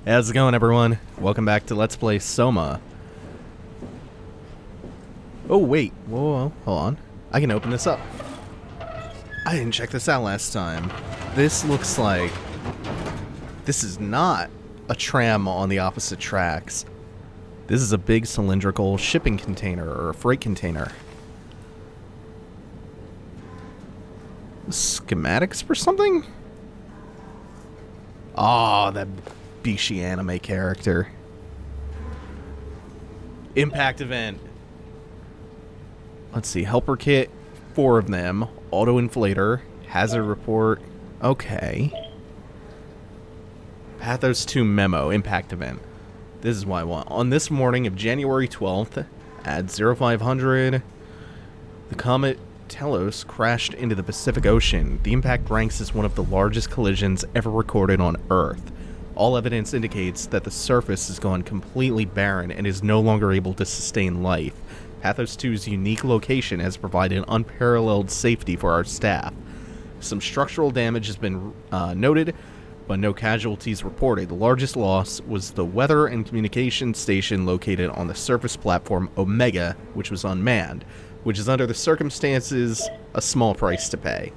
How's it going, everyone? Welcome back to Let's Play Soma. Oh, wait. Whoa, hold on. I can open this up. I didn't check this out last time. This looks like... This is not a tram on the opposite tracks. This is a big cylindrical shipping container, or a freight container. Schematics for something? Oh, that Bishi anime character. Impact event. Let's see, helper kit, 4 of them. Auto inflator, hazard report. Okay. Pathos-II memo, impact event. This is what I want. On this morning of January 12th, at 0500, the comet Telos crashed into the Pacific Ocean. The impact ranks as one of the largest collisions ever recorded on Earth. All evidence indicates that the surface has gone completely barren and is no longer able to sustain life. Pathos-II's unique location has provided unparalleled safety for our staff. Some structural damage has been noted, but no casualties reported. The largest loss was the weather and communication station located on the surface platform Omega, which was unmanned, which is under the circumstances a small price to pay.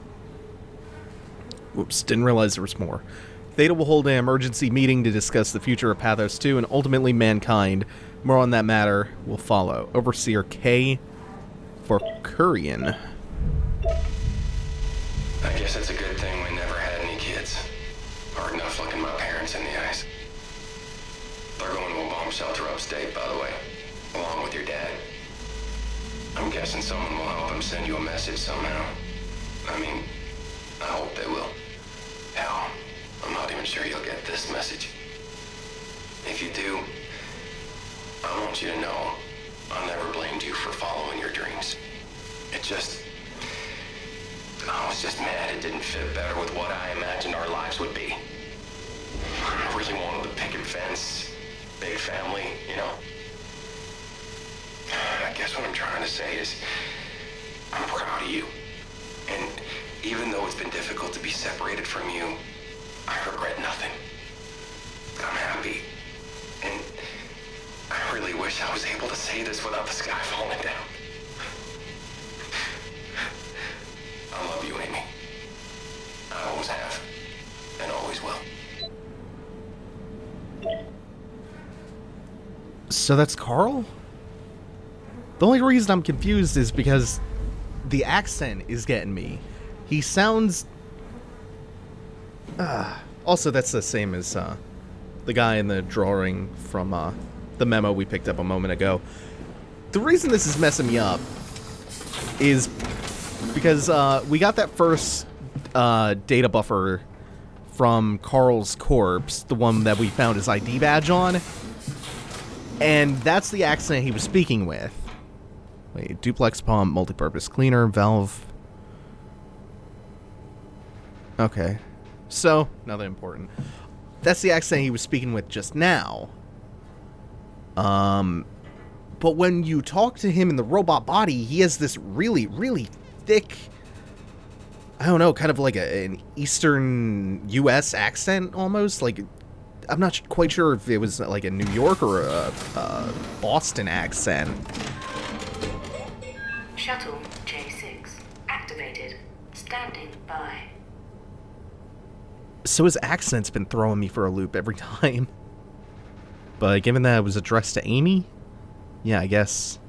Whoops, didn't realize there was more. Theta will hold an emergency meeting to discuss the future of Pathos-II and ultimately mankind. More on that matter will follow. Overseer K. Forkurian. I guess it's a good thing we never had any kids. Hard enough looking my parents in the eyes. They're going to a bomb shelter upstate, by the way, along with your dad. I'm guessing someone will help him send you a message somehow. I mean, I hope they will. Hell, I'm not even sure you'll get this message. If you do, I want you to know I never blamed you for following your dreams. I was just mad it didn't fit better with what I imagined our lives would be. I really wanted the picket fence, big family, you know? I guess what I'm trying to say is, I'm proud of you. And even though it's been difficult to be separated from you, I regret nothing. I'm happy. And I really wish I was able to say this without the sky falling down. I love you, Amy. I always have, and always will. So that's Carl? The only reason I'm confused is because the accent is getting me. He sounds... Also, that's the same as the guy in the drawing from the memo we picked up a moment ago. The reason this is messing me up is because we got that first data buffer from Carl's corpse, the one that we found his ID badge on, and that's the accent he was speaking with. Wait, duplex pump, multi-purpose cleaner, valve. Okay. So, nothing important. That's the accent he was speaking with just now. But when you talk to him in the robot body, he has this really, really thick, I don't know, kind of like an Eastern U.S. accent, almost. Like, I'm not quite sure if it was like a New York or a Boston accent. Shuttle J6 activated. Standing by. So his accent's been throwing me for a loop every time. But given that it was addressed to Amy, yeah, I guess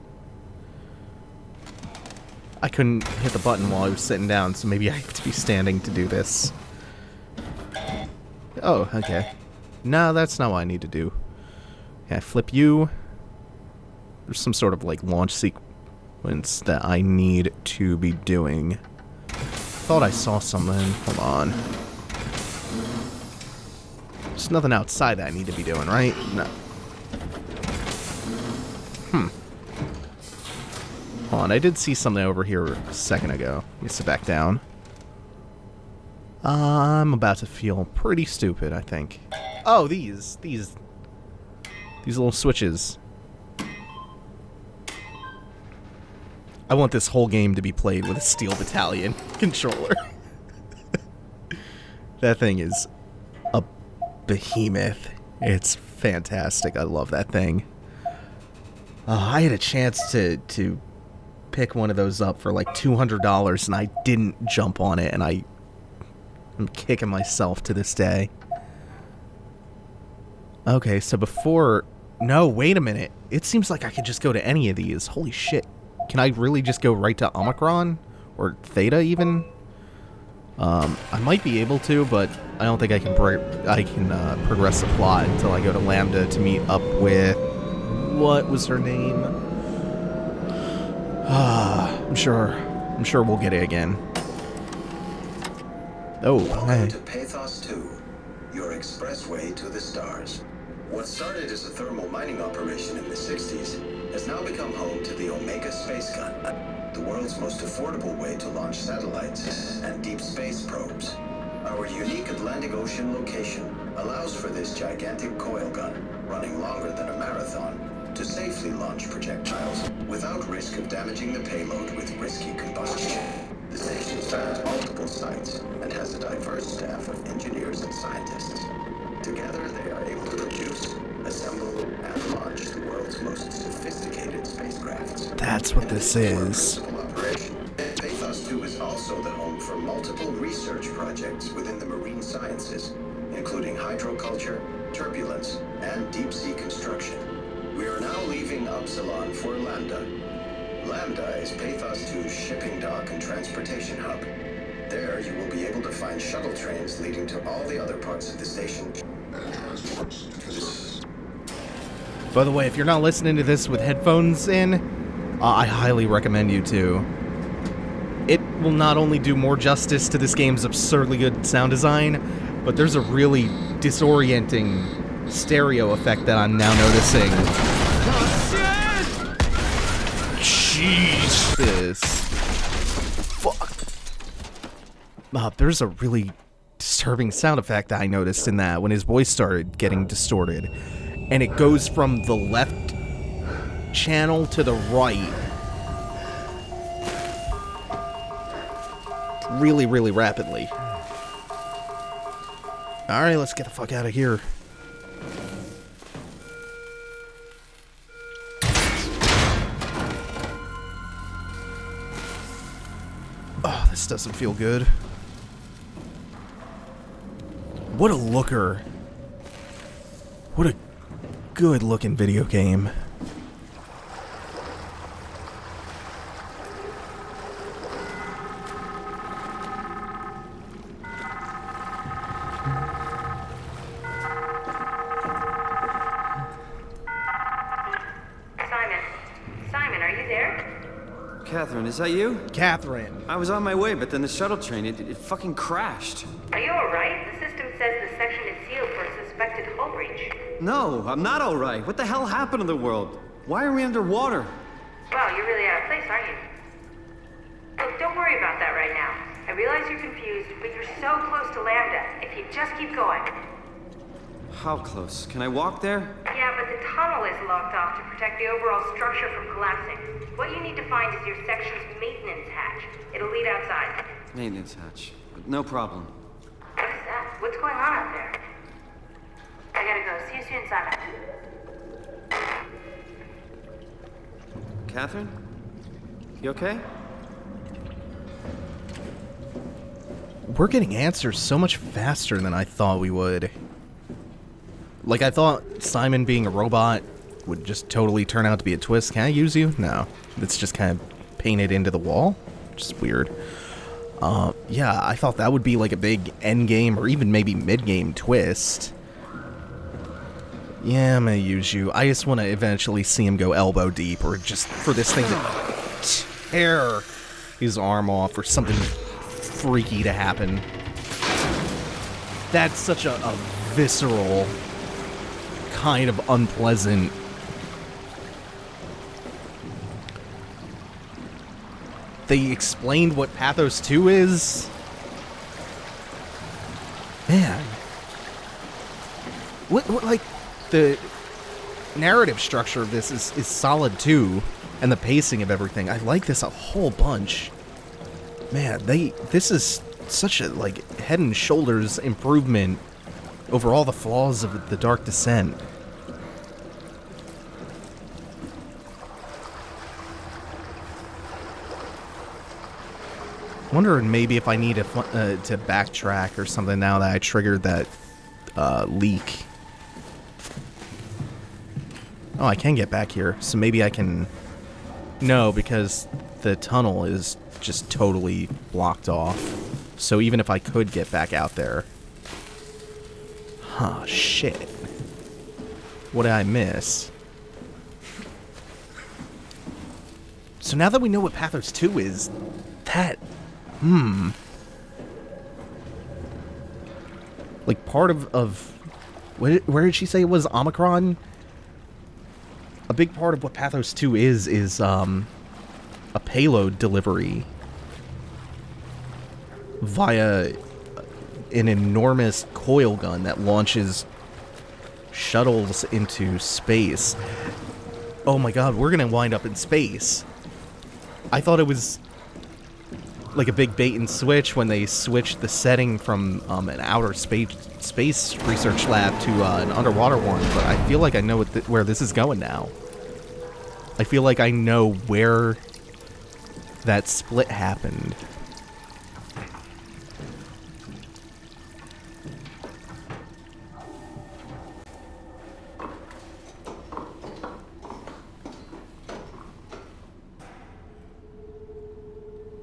I couldn't hit the button while I was sitting down, so maybe I have to be standing to do this. Oh, okay. No, that's not what I need to do. Yeah, flip you. There's some sort of, like, launch sequence that I need to be doing. Thought I saw something. Hold on. There's nothing outside that I need to be doing, right? No. Hold on, I did see something over here a second ago. Let me sit back down. I'm about to feel pretty stupid, I think. Oh, these little switches. I want this whole game to be played with a Steel Battalion controller. That thing is a behemoth. It's fantastic. I love that thing. I had a chance to pick one of those up for like $200, and I didn't jump on it, and I'm kicking myself to this day. Okay, so before... No, wait a minute. It seems like I could just go to any of these. Holy shit. Can I really just go right to Omicron? Or Theta, even? I might be able to, but I don't think I can progress the plot until I go to Lambda to meet up with... What was her name? I'm sure we'll get it again. Oh, Welcome hey. to Pathos-II, your expressway to the stars. What started as a thermal mining operation in the 60s has now become home to the Omega Space Gun, the world's most affordable way to launch satellites and deep space probes. Our unique Atlantic Ocean location allows for this gigantic coil gun, running longer than a marathon, to safely launch projectiles without risk of damaging the payload with risky combustion. The station spans multiple sites and has a diverse staff of engineers and scientists. Together, they are able to produce, assemble, and launch the world's most sophisticated spacecrafts. That's what this is. Pathos-II is also the home for multiple research projects within the marine sciences, including hydroculture, turbulence, and deep-sea construction. We are now leaving Upsilon for Lambda. Lambda is Pathos-II's shipping dock and transportation hub. There, you will be able to find shuttle trains leading to all the other parts of the station. By the way, if you're not listening to this with headphones in, I highly recommend you to. It will not only do more justice to this game's absurdly good sound design, but there's a really disorienting stereo effect that I'm now noticing. Jesus. Fuck. There's a really disturbing sound effect that I noticed in that when his voice started getting distorted. And it goes from the left channel to the right. Really, really rapidly. Alright, let's get the fuck out of here. Oh, this doesn't feel good. What a looker. What a good looking video game. Simon, are you there? Catherine, is that you? Catherine. I was on my way, but then the shuttle train, it fucking crashed. Are you alright? The system says the section is sealed for a suspected hull breach. No, I'm not alright. What the hell happened to the world? Why are we underwater? Wow, you're really out of place, aren't you? Look, don't worry about that right now. I realize you're confused, but you're so close to Lambda. If you just keep going. How close? Can I walk there? Yeah, but the tunnel is locked off to protect the overall structure from collapsing. What you need to find is your section's maintenance hatch. It'll lead outside. Maintenance hatch. No problem. What is that? What's going on out there? I gotta go. See you soon, Simon. Catherine? You okay? We're getting answers so much faster than I thought we would. Like, I thought Simon being a robot would just totally turn out to be a twist. Can I use you? No. It's just kind of painted into the wall. Just weird. Yeah, I thought that would be like a big end game or even maybe mid-game twist. Yeah, I'm gonna use you. I just want to eventually see him go elbow deep, or just for this thing to tear his arm off or something freaky to happen. That's such a visceral, kind of unpleasant. They explained what Pathos-II is? Man. What, like, the narrative structure of this is solid too, and the pacing of everything. I like this a whole bunch. Man, this is such a, like, head and shoulders improvement over all the flaws of the Dark Descent. Wondering maybe if I need to backtrack or something now that I triggered that leak. Oh, I can get back here, so maybe I can... No, because the tunnel is just totally blocked off. So even if I could get back out there... Huh, shit. What did I miss? So now that we know what Pathos-II is, that... Like, part of where did she say it was? Omicron? A big part of what Pathos-II is a payload delivery via an enormous coil gun that launches shuttles into space. Oh my god, we're gonna wind up in space. I thought it was like a big bait and switch when they switched the setting from an outer space research lab to an underwater one, but I feel like I know where this is going now. I feel like I know where that split happened.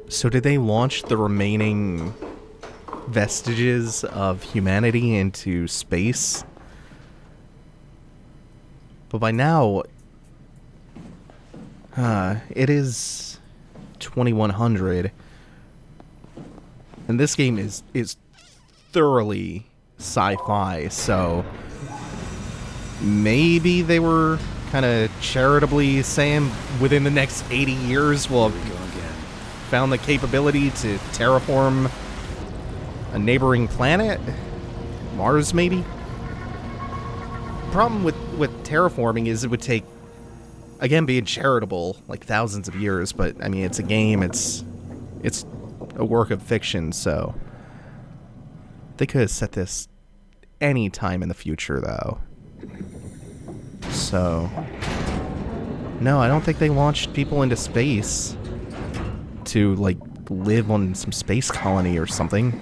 So did they launch the remaining vestiges of humanity into space? But by now, it is 2100, and this game is thoroughly sci-fi, so maybe they were kind of charitably saying within the next 80 years we'll found the capability to terraform a neighboring planet? Mars, maybe? Problem with terraforming is it would take, again, being charitable, like thousands of years, but I mean, it's a game, it's a work of fiction, so they could have set this any time in the future, though. So no, I don't think they launched people into space to, like, live on some space colony or something.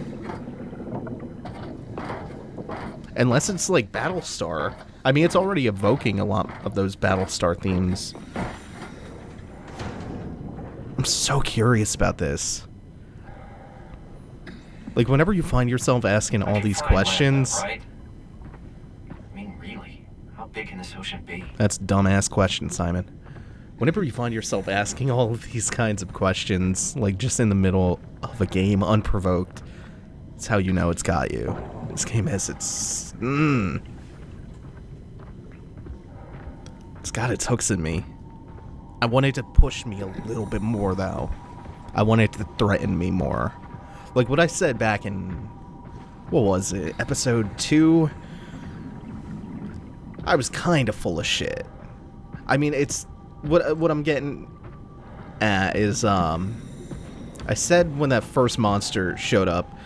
Unless it's like Battlestar. I mean, it's already evoking a lot of those Battlestar themes. I'm so curious about this. Like, whenever you find yourself asking all these questions... Right? I mean, really? How big can this ocean be? That's a dumbass question, Simon. Whenever you find yourself asking all of these kinds of questions, like just in the middle of a game, unprovoked, it's how you know it's got you. This game has its... It's got its hooks in me. I want it to push me a little bit more, though. I want it to threaten me more. Like what I said back in... What was it? Episode 2? I was kind of full of shit. I mean, it's... What I'm getting at is, I said when that first monster showed up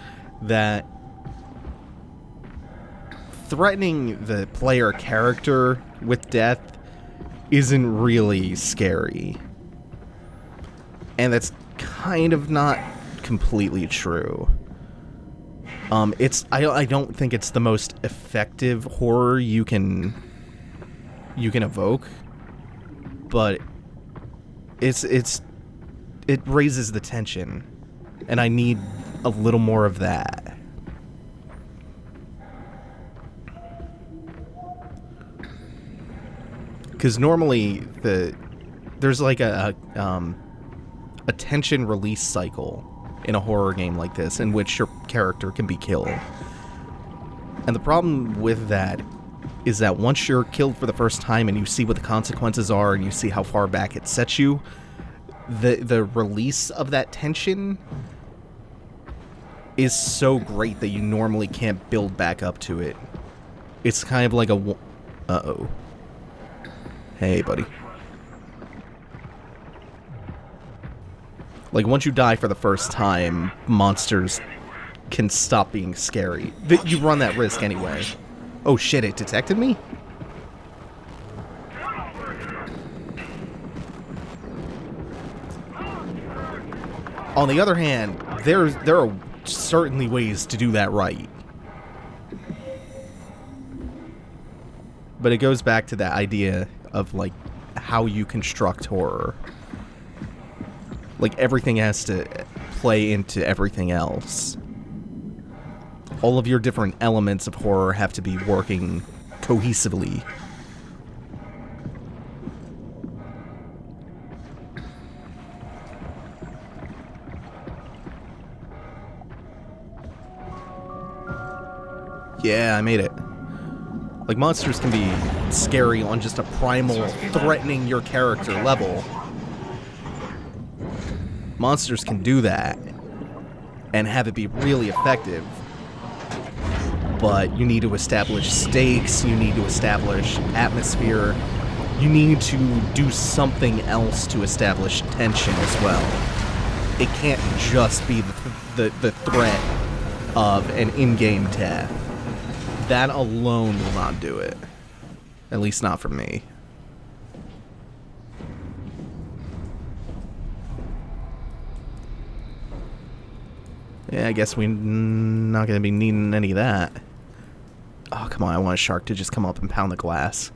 that threatening the player character with death isn't really scary. And that's kind of not completely true. I don't think it's the most effective horror you can evoke. But it raises the tension, and I need a little more of that. Because normally there's like a tension release cycle in a horror game like this, in which your character can be killed. And the problem with that is that once you're killed for the first time and you see what the consequences are and you see how far back it sets you, the release of that tension is so great that you normally can't build back up to it. It's kind of like a... Uh-oh. Hey, buddy. Like, once you die for the first time, monsters can stop being scary. You run that risk anyway. Oh shit, it detected me? On the other hand, there are certainly ways to do that right. But it goes back to that idea of, like, how you construct horror. Like, everything has to play into everything else. All of your different elements of horror have to be working cohesively. Yeah, I made it. Like, monsters can be scary on just a primal, threatening your character level. Monsters can do that and have it be really effective. But you need to establish stakes, you need to establish atmosphere, you need to do something else to establish tension as well. It can't just be the threat of an in-game death. That alone will not do it. At least not for me. Yeah, I guess we're not going to be needing any of that. Oh, come on, I want a shark to just come up and pound the glass.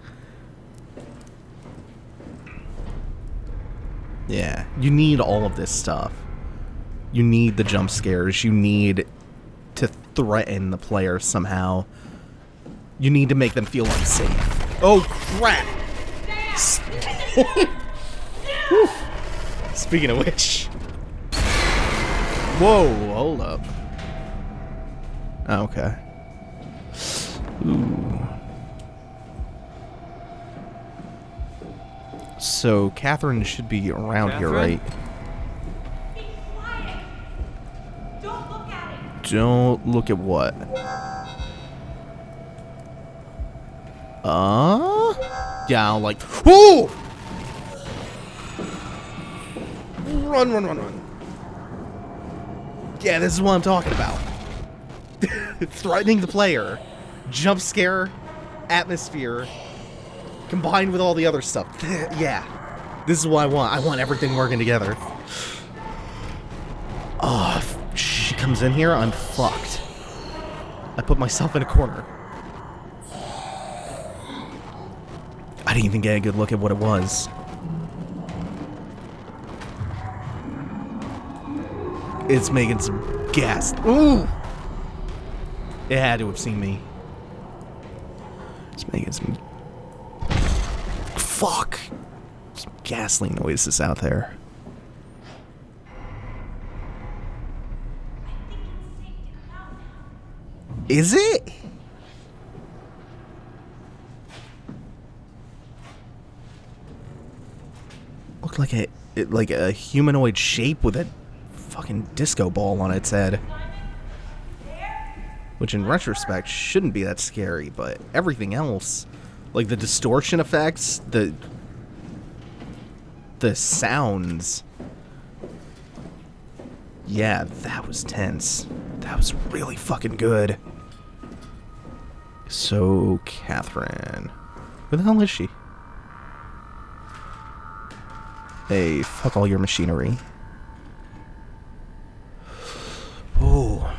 Yeah, you need all of this stuff. You need the jump scares. You need to threaten the player somehow. You need to make them feel unsafe. Oh, crap! Speaking of which... Whoa, hold up. Okay. Ooh. So, Catherine should be around here, right? Be quiet. Don't look at it. Don't look at what? Yeah, I'll like... Whoa! Run, run, run, run. Yeah, this is what I'm talking about. Threatening the player. Jump scare. Atmosphere. Combined with all the other stuff. Yeah. This is what I want. I want everything working together. Oh, if she comes in here, I'm fucked. I put myself in a corner. I didn't even get a good look at what it was. It's making some gas. Ooh! It had to have seen me. It's making some... Fuck! Some ghastly noises out there. Is it? Looked like a humanoid shape with a fucking disco ball on its head. Which in retrospect shouldn't be that scary, but everything else, like the distortion effects, the sounds. Yeah, that was tense. That was really fucking good. So, Catherine. Where the hell is she? Hey, fuck all your machinery. Oh.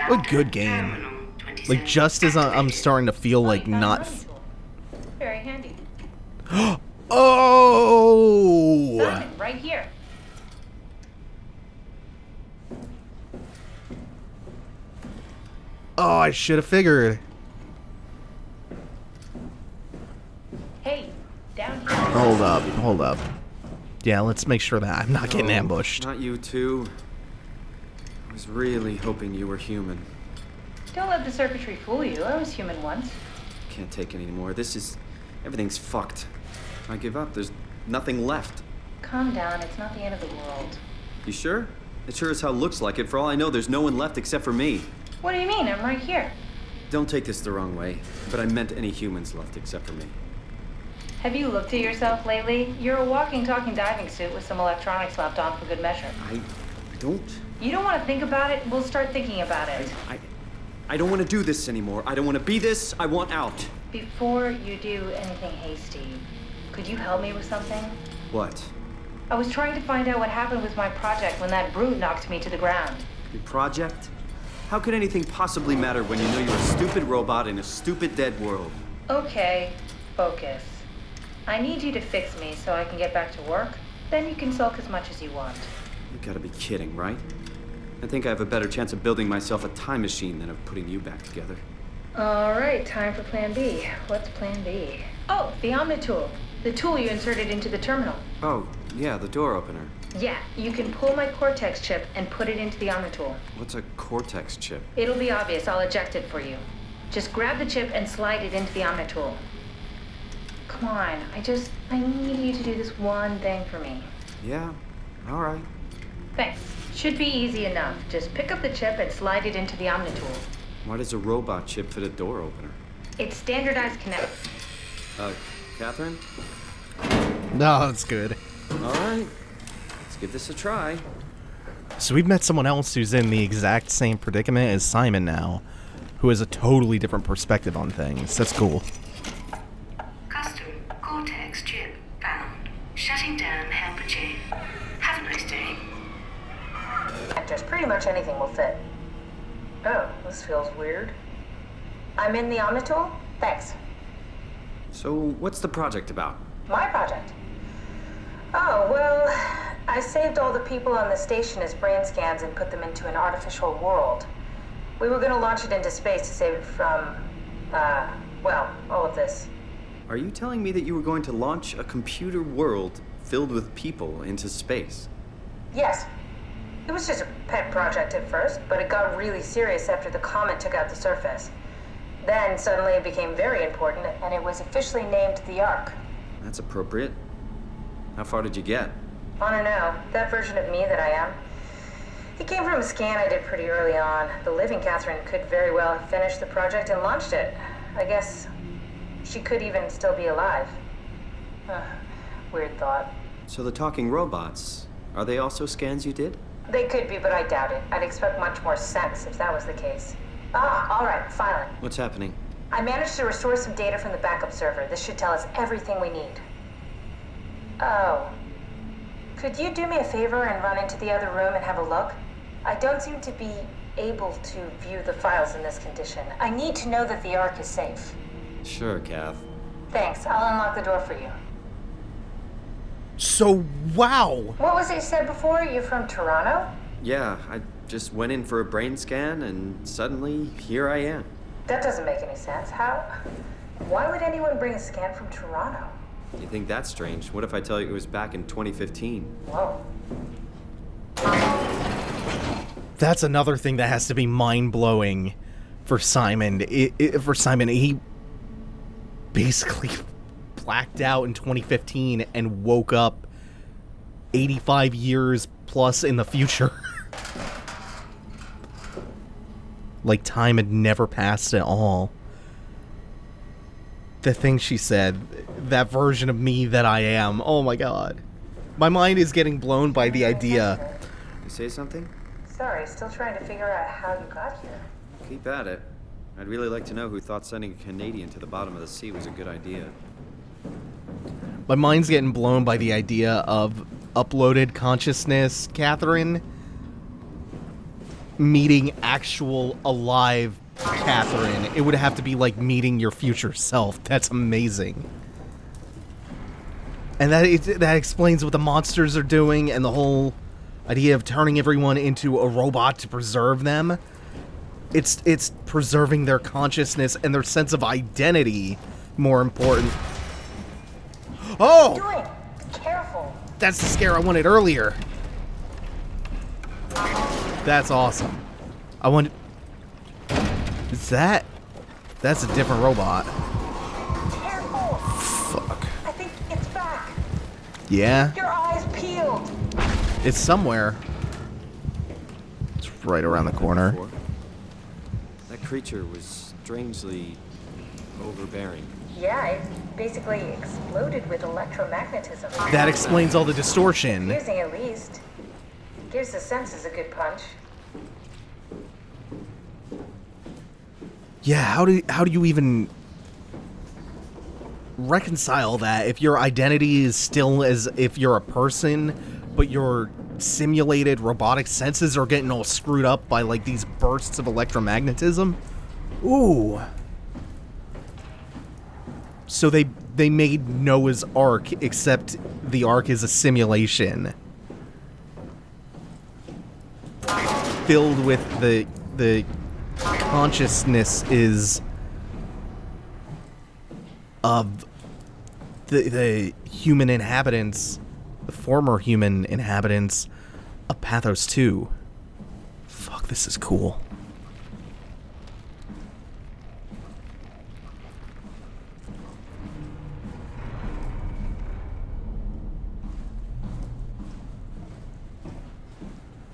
What a good game. Like, just as I'm starting to feel like not... Very handy. Oh! Simon, right here. Oh, I should have figured. Hey, down here. Hold up. Yeah, let's make sure that I'm not getting ambushed. Not you too. I was really hoping you were human. Don't let the circuitry fool you. I was human once. Can't take it anymore. Everything's fucked. I give up. There's nothing left. Calm down. It's not the end of the world. You sure? It sure as hell looks like it. For all I know, there's no one left except for me. What do you mean? I'm right here. Don't take this the wrong way, but I meant any humans left except for me. Have you looked at yourself lately? You're a walking, talking diving suit with some electronics slapped on for good measure. I don't... You don't want to think about it? We'll start thinking about it. I don't want to do this anymore. I don't want to be this. I want out. Before you do anything hasty, could you help me with something? What? I was trying to find out what happened with my project when that brute knocked me to the ground. Your project? How could anything possibly matter when you know you're a stupid robot in a stupid dead world? Okay, focus. I need you to fix me so I can get back to work. Then you can sulk as much as you want. You gotta be kidding, right? I think I have a better chance of building myself a time machine than of putting you back together. All right, time for plan B. What's plan B? Oh, the Omnitool. The tool you inserted into the terminal. Oh, yeah, the door opener. Yeah, you can pull my Cortex chip and put it into the Omnitool. What's a Cortex chip? It'll be obvious. I'll eject it for you. Just grab the chip and slide it into the Omnitool. Come on, I need you to do this one thing for me. Yeah, all right. Thanks. Should be easy enough. Just pick up the chip and slide it into the Omnitool. Why does a robot chip fit a door opener? It's standardized connect. Catherine? No, that's good. All right. Let's give this a try. So we've met someone else who's in the exact same predicament as Simon now, who has a totally different perspective on things. That's cool. Custom Cortex chip found. Shutting down helper chain. Have a nice day. Just pretty much anything will fit. Oh, this feels weird. I'm in the Omnitool? Thanks. So, what's the project about? My project? Oh, well, I saved all the people on the station as brain scans and put them into an artificial world. We were going to launch it into space to save it from, well, all of this. Are you telling me that you were going to launch a computer world filled with people into space? Yes. It was just a pet project at first, but it got really serious after the comet took out the surface. Then suddenly it became very important, and it was officially named the Ark. That's appropriate. How far did you get? I don't know. That version of me that I am. It came from a scan I did pretty early on. The living Catherine could very well have finished the project and launched it. I guess she could even still be alive. Weird thought. So the talking robots, are they also scans you did? They could be, but I doubt it. I'd expect much more sense if that was the case. All right, finally. What's happening? I managed to restore some data from the backup server. This should tell us everything we need. Oh. Could you do me a favor and run into the other room and have a look? I don't seem to be able to view the files in this condition. I need to know that the Ark is safe. Sure, Kath. Thanks. I'll unlock the door for you. So, wow! What was it you said before? You're from Toronto? Yeah, I just went in for a brain scan and suddenly here I am. That doesn't make any sense. How? Why would anyone bring a scan from Toronto? You think that's strange? What if I tell you it was back in 2015? Whoa. That's another thing that has to be mind-blowing for Simon. He basically blacked out in 2015 and woke up 85 years plus in the future. Like time had never passed at all. The thing she said, that version of me that I am, oh my god. My mind is getting blown by the idea. You say something? Sorry, still trying to figure out how you got here. Keep at it. I'd really like to know who thought sending a Canadian to the bottom of the sea was a good idea. My mind's getting blown by the idea of uploaded consciousness, Catherine, meeting actual alive Catherine. It would have to be like meeting your future self. That's amazing. And that explains what the monsters are doing and the whole idea of turning everyone into a robot to preserve them. It's preserving their consciousness and their sense of identity more important. Oh! What are you doing? Be careful. That's the scare I wanted earlier. That's awesome. I wanted... Is that... That's a different robot. Careful. Fuck. I think it's back. Yeah? Your eyes peeled. It's somewhere. It's right around the corner. That creature was strangely overbearing. Yeah, it basically exploded with electromagnetism. That explains all the distortion. Confusing at least. Gives the senses a good punch. Yeah, how do you even reconcile that if your identity is still as if you're a person, but your simulated robotic senses are getting all screwed up by like these bursts of electromagnetism? Ooh. So they made Noah's Ark, except the Ark is a simulation filled with the consciousness is of the human inhabitants, the former human inhabitants of Pathos-II. Fuck, this is cool.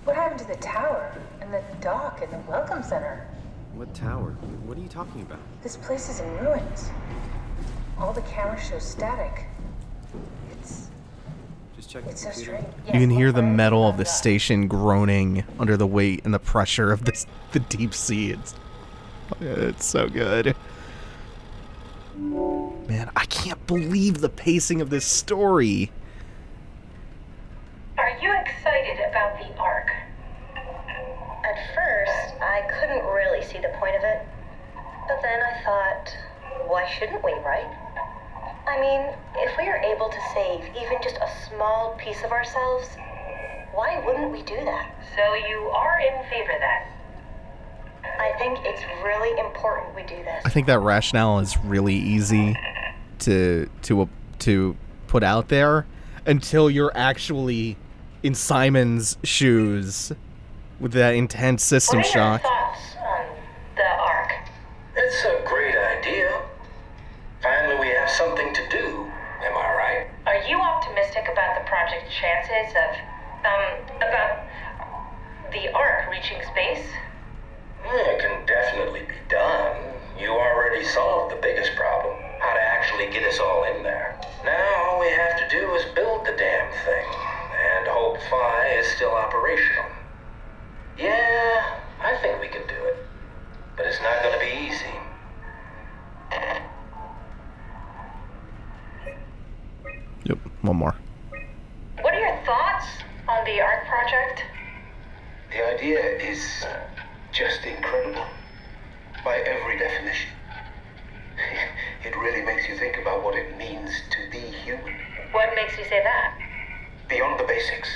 What happened to the tower, and the dock, and the welcome center? What tower? What are you talking about? This place is in ruins. All the cameras show static. Just check the It's so computer. strange. You can hear the metal of the station groaning under the weight and the pressure of the deep sea. It's so good. Man, I can't believe the pacing of this story. Are you excited about the Ark? At first, I couldn't really see the point of it. But then I thought, why shouldn't we, right? I mean, if we are able to save even just a small piece of ourselves, why wouldn't we do that? So you are in favor then? I think it's really important we do this. I think that rationale is really easy to put out there until you're actually in Simon's shoes with that intense system What are shock. your thoughts on the Ark? It's a great idea. Finally, we have something to do. Am I right? Are you optimistic about the project's chances of, about the Ark reaching space? It can definitely be done. You already solved the biggest problem. How to actually get us all in there. Now all we have to do is build the damn thing. And hope Phi is still operational. Yeah, I think we can do it. But it's not gonna be easy. Yep, one more. What are your thoughts on the Ark project? The idea is just incredible. By every definition. It really makes you think about what it means to be human. What makes you say that? Beyond the basics.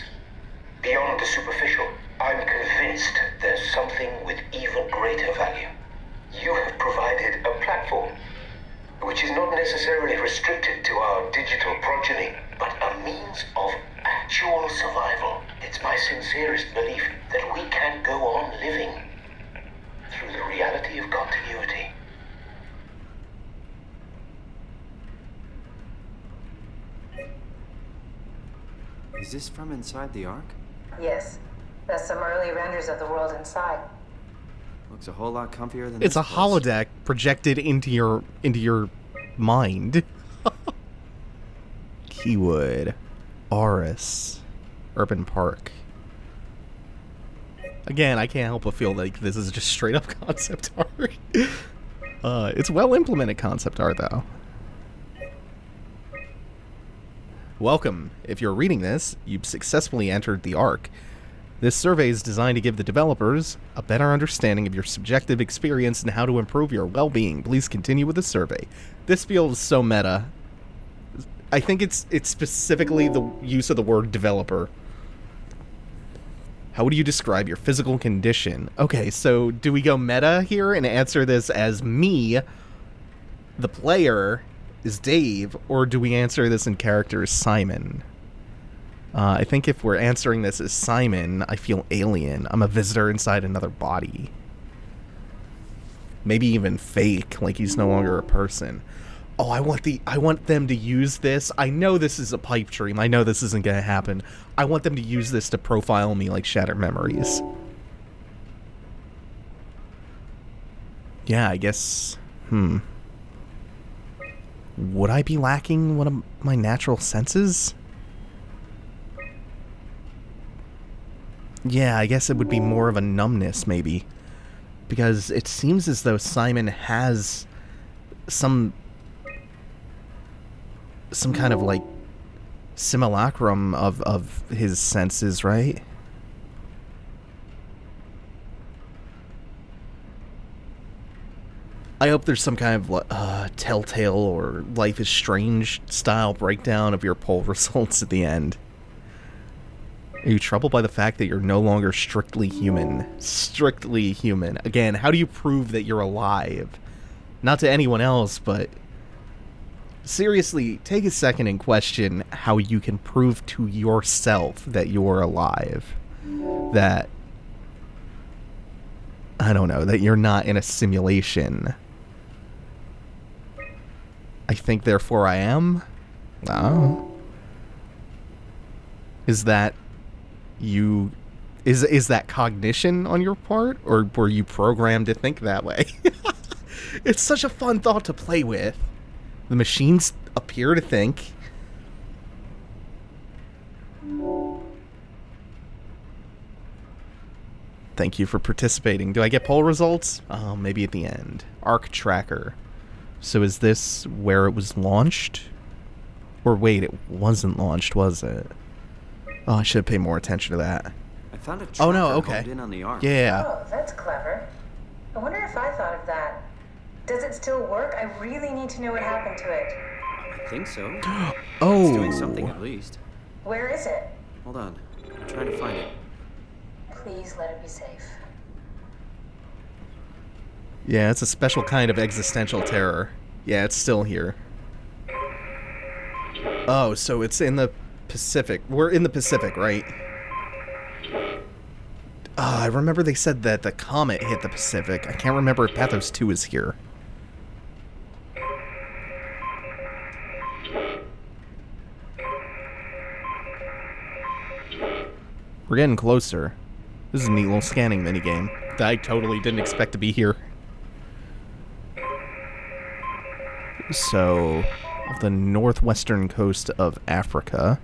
Beyond the superficial. I'm convinced there's something with even greater value. You have provided a platform, which is not necessarily restricted to our digital progeny, but a means of actual survival. It's my sincerest belief that we can go on living through the reality of continuity. Is this from inside the Ark? Yes. That's some early renders of the world inside. Looks a whole lot comfier than It's a this place. holodeck projected into your mind. Keywood, Aris, Urban Park. Again, I can't help but feel like this is just straight up concept art. It's well implemented concept art though. Welcome. If you're reading this, you've successfully entered the Ark. This survey is designed to give the developers a better understanding of your subjective experience and how to improve your well-being. Please continue with the survey. This feels so meta. I think it's specifically the use of the word developer. How would you describe your physical condition? Okay, so do we go meta here and answer this as me, the player, is Dave, or do we answer this in character as Simon? I think if we're answering this as Simon, I feel alien. I'm a visitor inside another body. Maybe even fake, like he's no longer a person. Oh, I want them to use this. I know this is a pipe dream. I know this isn't gonna happen. I want them to use this to profile me like Shattered Memories. Yeah, I guess. Would I be lacking one of my natural senses? Yeah, I guess it would be more of a numbness, maybe. because it seems as though Simon has some kind of like simulacrum of his senses, right? I hope there's some kind of Telltale or Life is Strange style breakdown of your poll results at the end. Are you troubled by the fact that you're no longer strictly human? Strictly human. Again, how do you prove that you're alive? Not to anyone else, but seriously, take a second and question how you can prove to yourself that you're alive. That, I don't know, that you're not in a simulation. I think, therefore I am? No. Is that you... Is that cognition on your part? Or were you programmed to think that way? It's such a fun thought to play with. The machines appear to think. Thank you for participating. Do I get poll results? Oh, maybe at the end. Arc tracker. So is this where it was launched? Or wait, it wasn't launched, was it? Oh, I should pay more attention to that. I found a tracker honed in on the arc. Yeah. Oh, that's clever. I wonder if I thought of that. Does it still work? I really need to know what happened to it. I think so. Oh. It's doing something at least. Where is it? Hold on. I'm trying to find it. Please let it be safe. Yeah, it's a special kind of existential terror. Yeah, it's still here. Oh, so it's in the Pacific. We're in the Pacific, right? I remember they said that the comet hit the Pacific. I can't remember if Pathos-II is here. We're getting closer. This is a neat little scanning minigame that I totally didn't expect to be here. So, off the northwestern coast of Africa.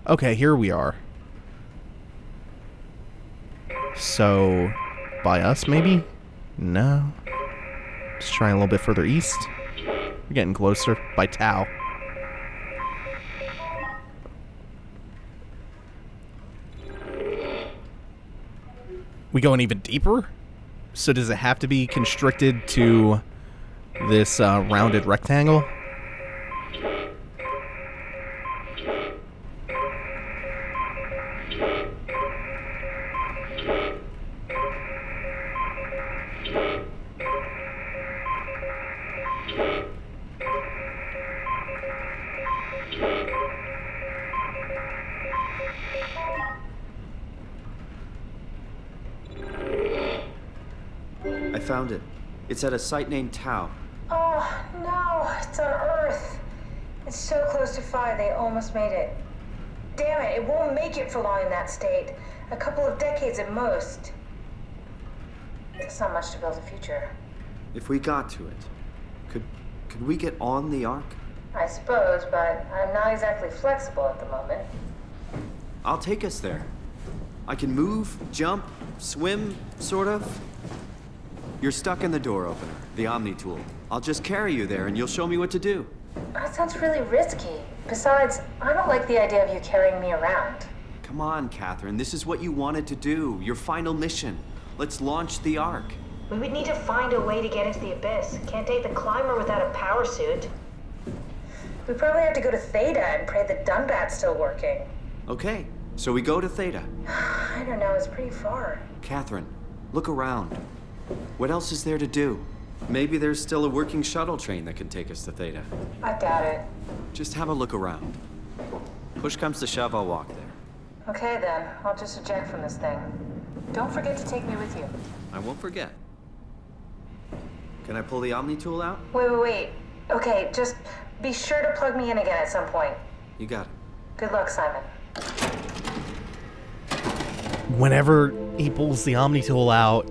Okay, here we are. So, by us, maybe? No. Just trying a little bit further east. We're getting closer. By Tau. We going even deeper? So does it have to be constricted to this rounded rectangle? I found it. It's at a site named Tau. Oh, no, it's on Earth. It's so close to 5, they almost made it. Damn it, it won't make it for long in that state. A couple of decades at most. That's not much to build a future. If we got to it, could we get on the ark? I suppose, but I'm not exactly flexible at the moment. I'll take us there. I can move, jump, swim, sort of. You're stuck in the door opener, the Omni tool. I'll just carry you there and you'll show me what to do. That sounds really risky. Besides, I don't like the idea of you carrying me around. Come on, Catherine. This is what you wanted to do. Your final mission. Let's launch the ark. We would need to find a way to get into the Abyss. Can't take the climber without a power suit. We probably have to go to Theta and pray that Dunbat's still working. Okay, so we go to Theta. I don't know, it's pretty far. Catherine, look around. What else is there to do? Maybe there's still a working shuttle train that can take us to Theta. I doubt it. Just have a look around. Push comes to shove, I'll walk there. Okay then, I'll just eject from this thing. Don't forget to take me with you. I won't forget. Can I pull the Omni tool out? Wait. Okay, just be sure to plug me in again at some point. You got it. Good luck, Simon. Whenever he pulls the Omni tool out,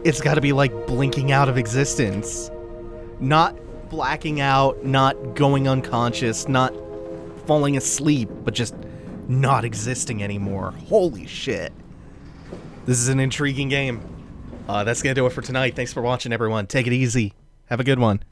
it's got to be like blinking out of existence. Not blacking out, not going unconscious, not falling asleep, but just not existing anymore. Holy shit. This is an intriguing game. That's going to do it for tonight. Thanks for watching, everyone. Take it easy. Have a good one.